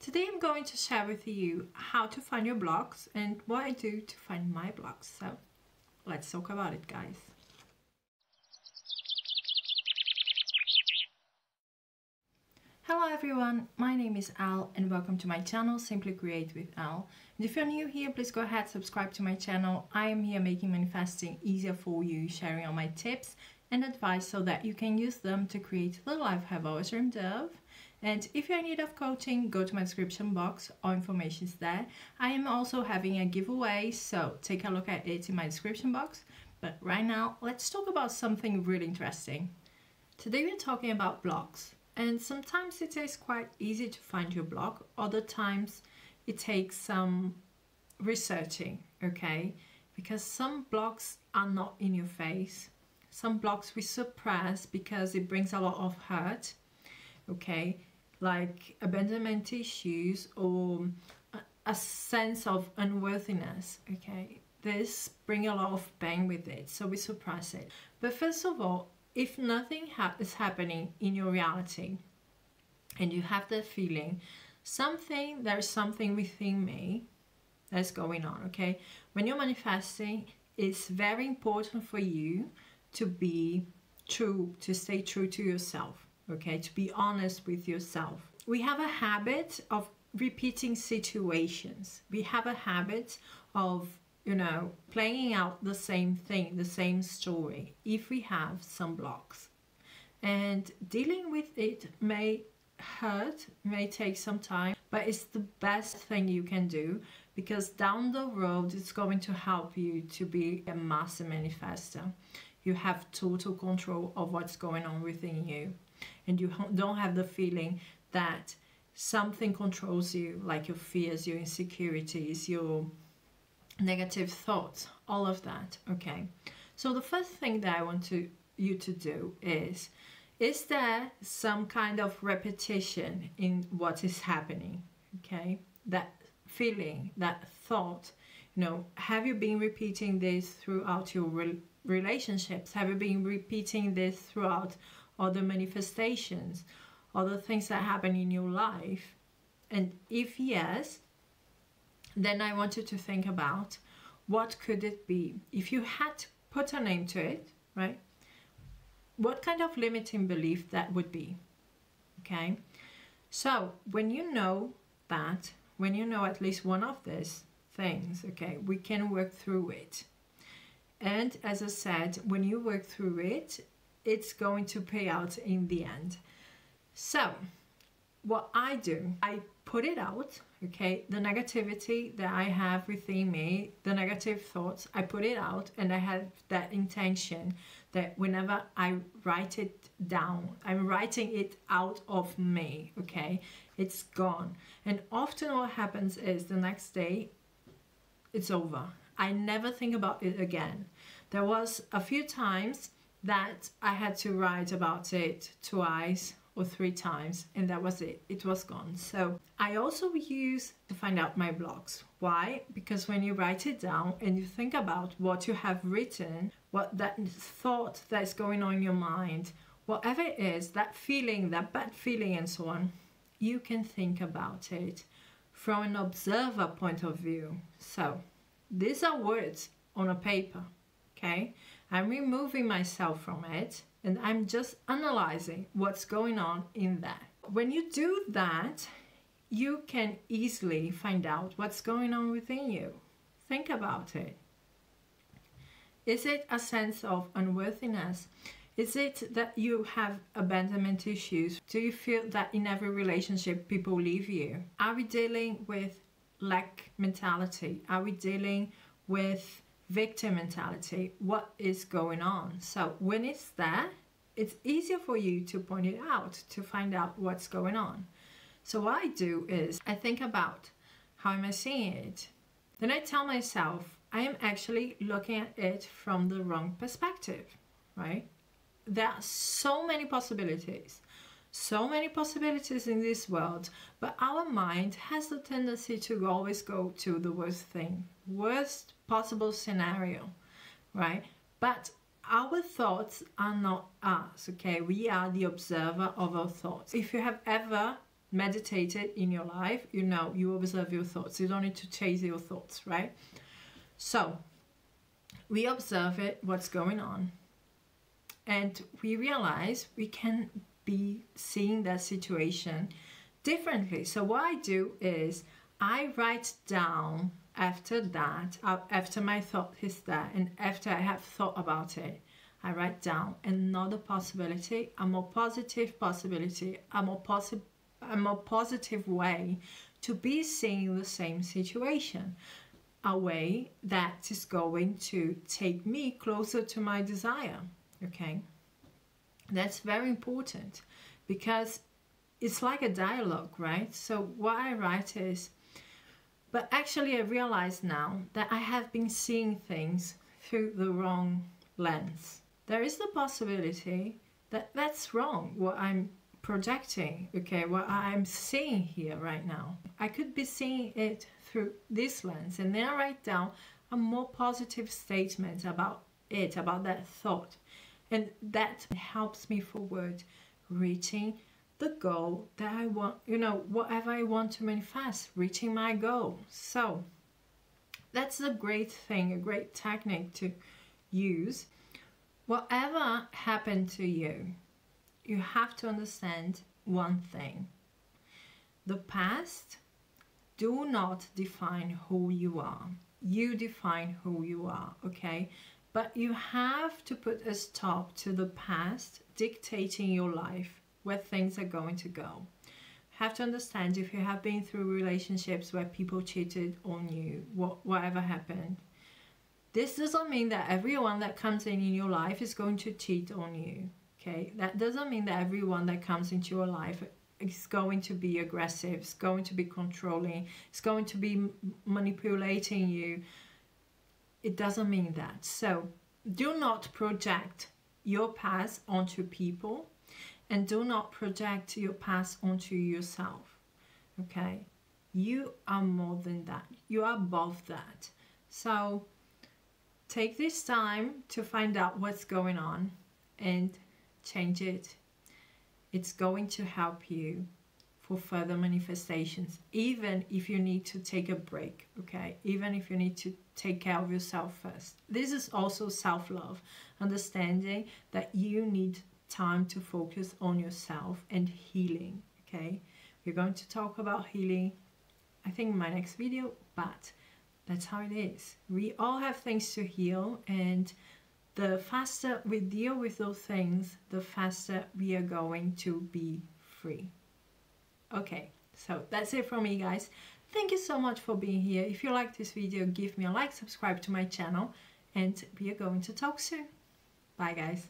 Today I'm going to share with you how to find your blocks and what I do to find my blocks. So let's talk about it, guys. Hello everyone, my name is Al and welcome to my channel Simply Create with Al. And if you're new here, please go ahead, subscribe to my channel. I am here making manifesting easier for you, sharing all my tips and advice so that you can use them to create the life I've always dreamed of. And if you're in need of coaching, go to my description box, all information is there. I am also having a giveaway, so take a look at it in my description box. But right now, let's talk about something really interesting. Today we're talking about blocks. And sometimes it is quite easy to find your block, other times it takes some researching, okay? Because some blocks are not in your face. Some blocks we suppress because it brings a lot of hurt, okay? Like abandonment issues or a sense of unworthiness, okay? This brings a lot of pain with it, so we suppress it. But first of all, if nothing is happening in your reality and you have that feeling, there's something within me that's going on, okay? When you're manifesting, it's very important for you to be true, to stay true to yourself, okay? To be honest with yourself. We have a habit of repeating situations. We have a habit of playing out the same thing, the same story, if we have some blocks. And dealing with it may hurt, may take some time, but it's the best thing you can do because down the road, it's going to help you to be a master manifester. You have total control of what's going on within you. And you don't have the feeling that something controls you, like your fears, your insecurities, your negative thoughts, all of that, okay? So the first thing that I want you to do is there some kind of repetition in what is happening, okay? That feeling, that thought, have you been repeating this throughout your relationships? Have you been repeating this throughout other manifestations, other things that happen in your life? And if yes, then I want you to think about what could it be? If you had to put a name to it, right? What kind of limiting belief that would be, okay? So when you know that, when you know at least one of these things, okay, we can work through it. And as I said, when you work through it, it's going to pay out in the end. So what I do, I put it out, okay? The negativity that I have within me, the negative thoughts, I put it out and I have that intention that whenever I write it down, I'm writing it out of me, okay? It's gone. And often what happens is the next day, it's over. I never think about it again. There was a few times that I had to write about it twice or 3 times, and that was it. It was gone. So I also use to find out my blocks. Why? Because when you write it down and you think about what you have written, what that thought that's going on in your mind, whatever it is, that feeling, that bad feeling and so on, you can think about it from an observer point of view. So these are words on a paper, okay? I'm removing myself from it and I'm just analyzing what's going on in that. When you do that, you can easily find out what's going on within you. Think about it. Is it a sense of unworthiness? Is it that you have abandonment issues? Do you feel that in every relationship people leave you? Are we dealing with lack mentality? Are we dealing with victim mentality? What is going on? So when it's there, it's easier for you to point it out, to find out what's going on. So what I do is I think about how am I seeing it? Then I tell myself I am actually looking at it from the wrong perspective, right? There are so many possibilities in this world, but our mind has the tendency to always go to the worst thing, worst possible scenario, right? But our thoughts are not us, okay? We are the observer of our thoughts. If you have ever meditated in your life, you know, you observe your thoughts. You don't need to chase your thoughts, right? So we observe it, what's going on, and we realize we can be seeing that situation differently. So what I do is I write down after that, after my thought is there, and after I have thought about it, I write down another possibility, a more positive possibility, a more positive way to be seeing the same situation, a way that is going to take me closer to my desire. Okay, that's very important, because it's like a dialogue, right? So what I write is, but actually I realize now that I have been seeing things through the wrong lens. There is the possibility that that's wrong, what I'm projecting, okay, what I'm seeing here right now. I could be seeing it through this lens, and then I write down a more positive statement about it, about that thought, and that helps me forward, reaching the goal that I want, you know, whatever I want to manifest, reaching my goal. So that's a great thing, a great technique to use. Whatever happened to you, you have to understand one thing. The past do not define who you are. You define who you are, okay? But you have to put a stop to the past dictating your life, where things are going to go. You have to understand, if you have been through relationships where people cheated on you, whatever happened, this doesn't mean that everyone that comes in your life is going to cheat on you, okay? That doesn't mean that everyone that comes into your life is going to be aggressive, is going to be controlling, is going to be manipulating you. It doesn't mean that. So do not project your past onto people, and do not project your past onto yourself, okay? You are more than that. You are above that. So take this time to find out what's going on and change it. It's going to help you for further manifestations, even if you need to take a break, okay? Even if you need to take care of yourself first. This is also self-love, understanding that you need time to focus on yourself and healing, okay? We're going to talk about healing, I think, in my next video, but that's how it is. We all have things to heal, and the faster we deal with those things, the faster we are going to be free. Okay, so that's it from me, guys. Thank you so much for being here. If you like this video, give me a like, subscribe to my channel, and we are going to talk soon. Bye, guys.